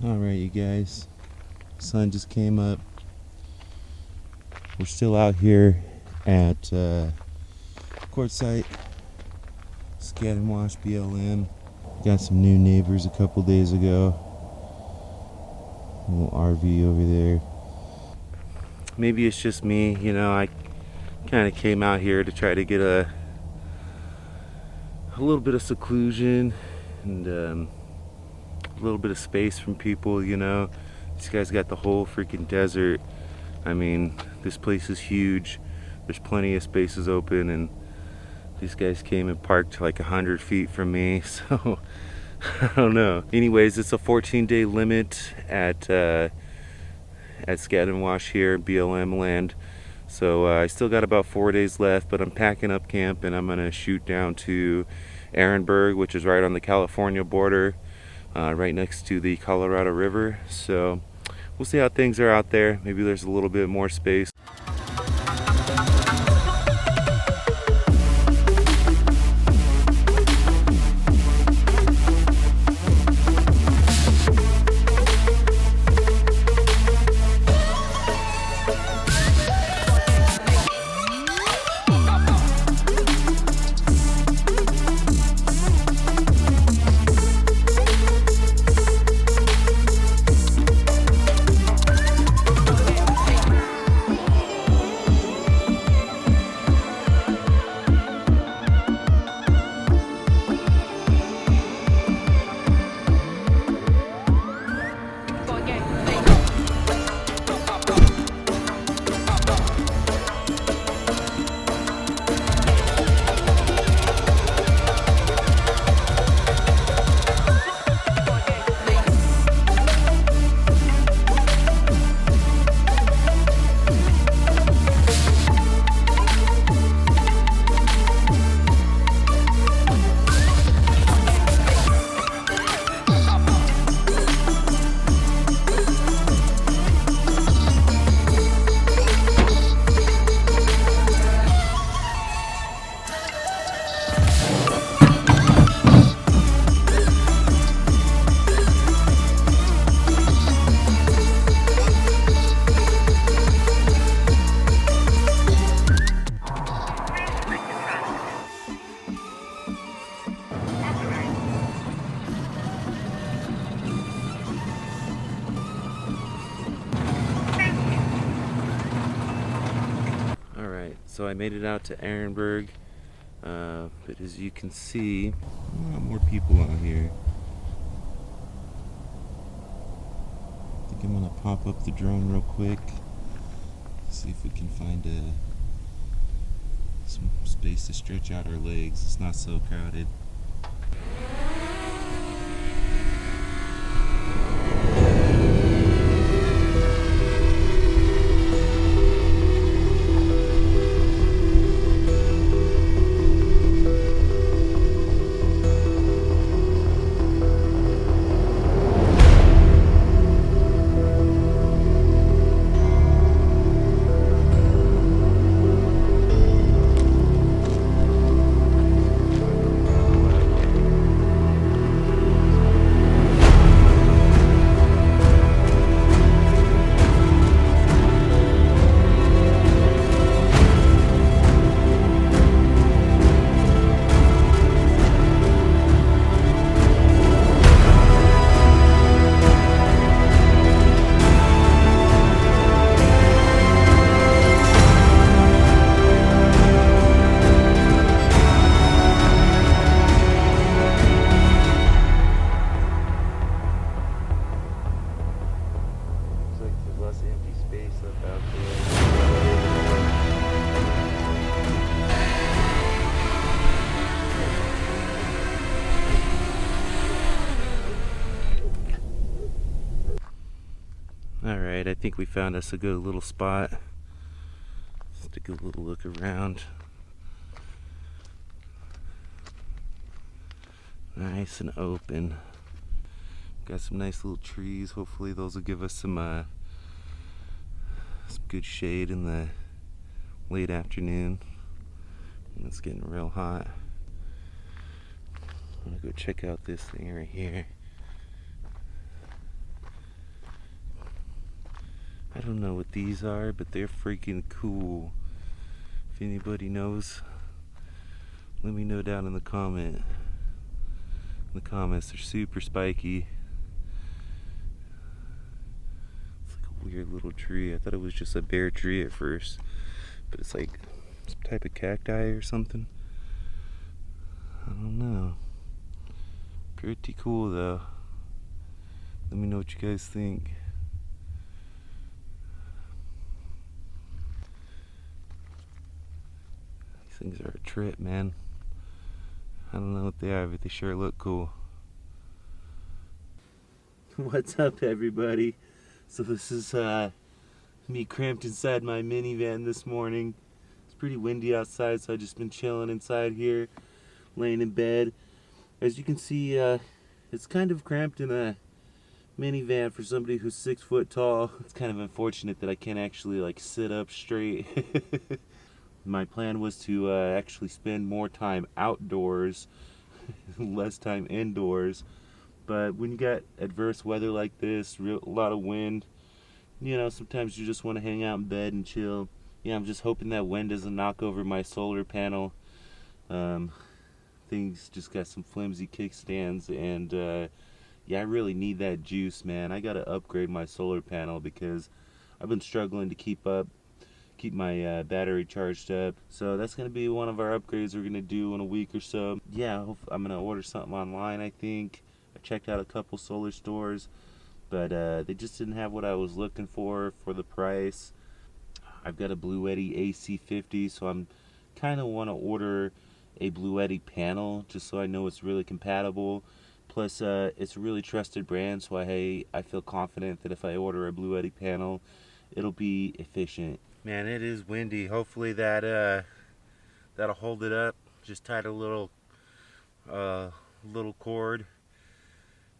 Alright, you guys, sun just came up. We're still out here at Quartzsite, Scat and Wash BLM. Got some new neighbors a couple days ago. A little RV over there. Maybe it's just me, you know, I kind of came out here to try to get a little bit of seclusion and a little bit of space from people, you know. These guys got the whole freaking desert. I mean, this place is huge. There's plenty of spaces open, and these guys came and parked like 100 feet from me, so I don't know. Anyways, it's a 14-day limit at Scat and Wash here, BLM land. So I still got about 4 days left, but I'm packing up camp and I'm gonna shoot down to Ehrenburg, which is right on the California border, right next to the Colorado River. So we'll see how things are out there. Maybe there's a little bit more space. So I made it out to Ehrenburg, but as you can see, a lot more people out here. I think I'm gonna pop up the drone real quick, see if we can find some space to stretch out our legs. It's not so crowded. Alright, I think we found us a good little spot. Let's take a little look around. Nice and open. Got some nice little trees. Hopefully those will give us some good shade in the late afternoon. It's getting real hot. I'm gonna go check out this thing right here. don't know what these are, but they're freaking cool. If anybody knows, let me know down in the comments. They're super spiky. It's like a weird little tree. I thought it was just a bare tree at first, but it's like some type of cacti or something. I don't know. Pretty cool though. Let me know what you guys think. These things are a trip, man. I don't know what they are, but they sure look cool. What's up, everybody? So this is me cramped inside my minivan this morning. It's pretty windy outside, so I've just been chilling inside here, laying in bed. As you can see, it's kind of cramped in a minivan for somebody who's 6 foot tall. It's kind of unfortunate that I can't actually like sit up straight. My plan was to actually spend more time outdoors, less time indoors. But when you got adverse weather like this, a lot of wind, you know, sometimes you just want to hang out in bed and chill. Yeah, I'm just hoping that wind doesn't knock over my solar panel. Things just got some flimsy kickstands, and yeah, I really need that juice, man. I gotta upgrade my solar panel because I've been struggling to keep my battery charged up. So that's gonna be one of our upgrades we're gonna do in a week or so. Yeah, I'm gonna order something online, I think. I checked out a couple solar stores, but they just didn't have what I was looking for the price. I've got a Bluetti AC50, so I'm kind of want to order a Bluetti panel just so I know it's really compatible. Plus, it's a really trusted brand, so I feel confident that if I order a Bluetti panel, it'll be efficient. Man, it is windy. Hopefully that'll hold it up. Just tied a little cord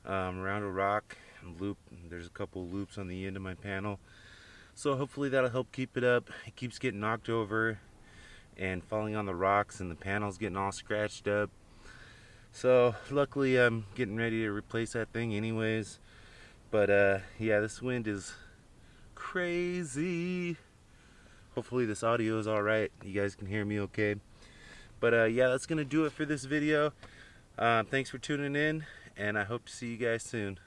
around a rock and loop. There's a couple loops on the end of my panel, so hopefully that'll help keep it up. It keeps getting knocked over and falling on the rocks, and the panel's getting all scratched up. So luckily I'm getting ready to replace that thing anyways. But yeah, this wind is crazy. Hopefully this audio is alright. You guys can hear me okay. But yeah, that's gonna do it for this video. Thanks for tuning in, and I hope to see you guys soon.